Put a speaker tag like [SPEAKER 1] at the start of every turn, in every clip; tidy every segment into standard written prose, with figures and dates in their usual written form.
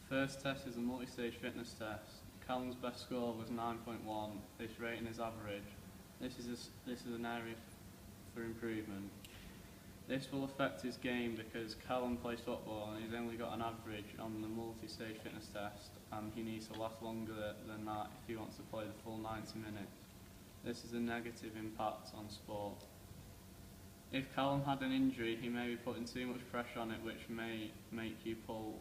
[SPEAKER 1] First test is a multi-stage fitness test. Callum's best score was 9.1. This rating is average. This is an area for improvement. This will affect his game because Callum plays football and he's only got an average on the multi-stage fitness test, and he needs to last longer than that if he wants to play the full 90 minutes. This is a negative impact on sport. If Callum had an injury, he may be putting too much pressure on it, which may make you pull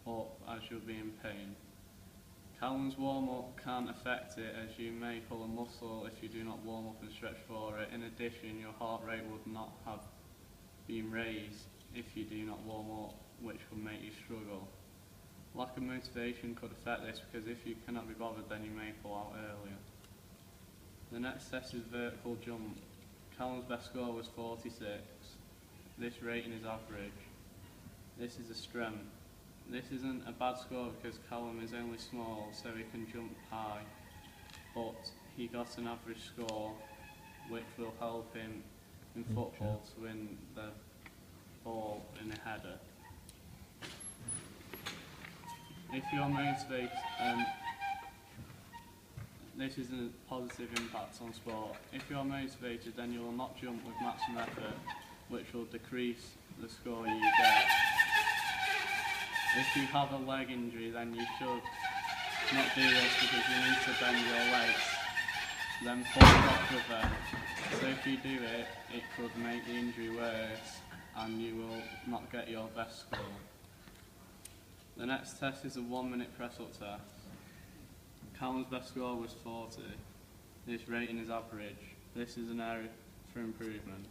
[SPEAKER 1] up as you'll be in pain. Callum's warm-up can affect it, as you may pull a muscle if you do not warm up and stretch for it. In addition, your heart rate would not have been raised if you do not warm up, which will make you struggle. Lack of motivation could affect this, because if you cannot be bothered, then you may pull out earlier. The next test is vertical jump. Callum's best score was 46. This rating is average. This is a strength. This isn't a bad score because Callum is only small, so he can jump high, but he got an average score, which will help him in football to win the ball in a header. If you're motivated, this is a positive impact on sport. If you're motivated, then you will not jump with maximum effort, which will decrease the score you get. If you have a leg injury, then you should not do this because you need to bend your legs, then pull off with them. So if you do it, it could make the injury worse and you will not get your best score. The next test is a 1-minute press-up test. Callum's best score was 40. This rating is average. This is an area for improvement.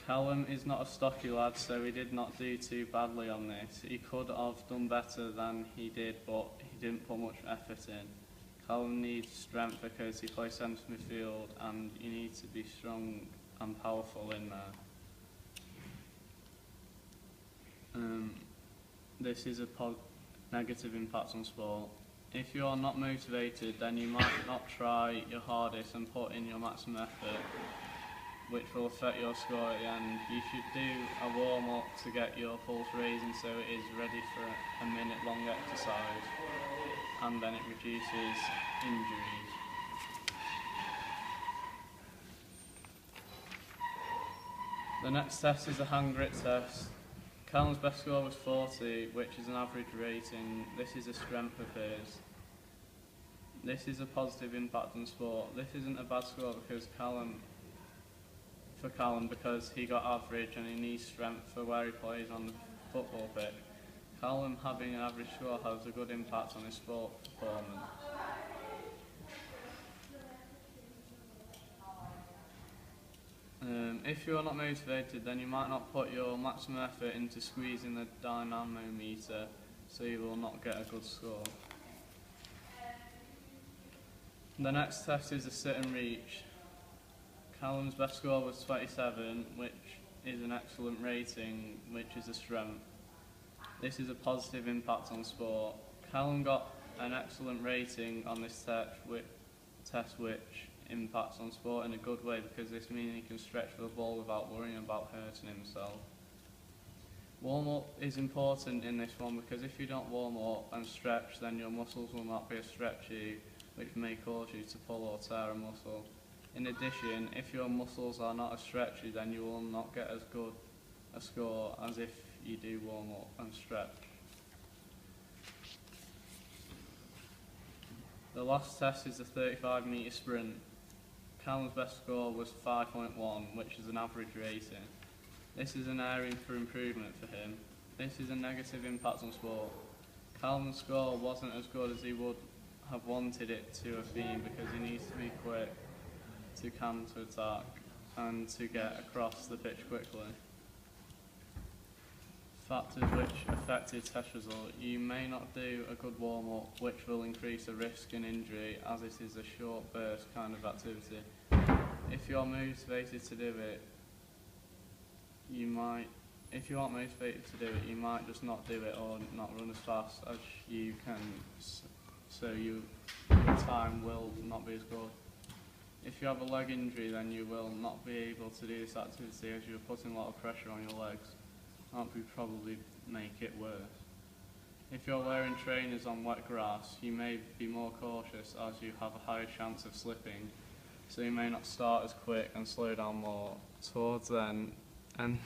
[SPEAKER 1] Callum is not a stocky lad, so he did not do too badly on this. He could have done better than he did, but he didn't put much effort in. Callum needs strength because he plays centre midfield, and you need to be strong and powerful in there. This is a negative impact on sport. If you are not motivated, then you might not try your hardest and put in your maximum effort, which will affect your score at the end. You should do a warm-up to get your pulse raising so it is ready for a minute-long exercise, and then it reduces injuries. The next test is a hand grip test. Callum's best score was 40, which is an average rating. This is a strength of his. This is a positive impact on sport. This isn't a bad score because Callum because he got average and he needs strength for where he plays on the football pitch. Callum having an average score has a good impact on his sport performance. If you are not motivated, then you might not put your maximum effort into squeezing the dynamometer, so you will not get a good score. The next test is a sit and reach. Callum's best score was 27, which is an excellent rating, which is a strength. This is a positive impact on sport. Callum got an excellent rating on this test which impacts on sport in a good way, because this means he can stretch for the ball without worrying about hurting himself. Warm-up is important in this one because if you don't warm up and stretch, then your muscles will not be as stretchy, which may cause you to pull or tear a muscle. In addition, if your muscles are not as stretchy, then you will not get as good a score as if you do warm up and stretch. The last test is the 35-metre sprint. Callum's best score was 5.1, which is an average rating. This is an area for improvement for him. This is a negative impact on sport. Callum's score wasn't as good as he would have wanted it to have been because he needs to be quick to counter-attack and to get across the pitch quickly. Factors which affect his test result. You may not do a good warm-up, which will increase the risk in injury as it is a short burst kind of activity. If you are motivated to do it, you might just not do it or not run as fast as you can, so your time will not be as good. If you have a leg injury, then you will not be able to do this activity as you're putting a lot of pressure on your legs. That would probably make it worse. If you're wearing trainers on wet grass, you may be more cautious as you have a higher chance of slipping, so you may not start as quick and slow down more towards then and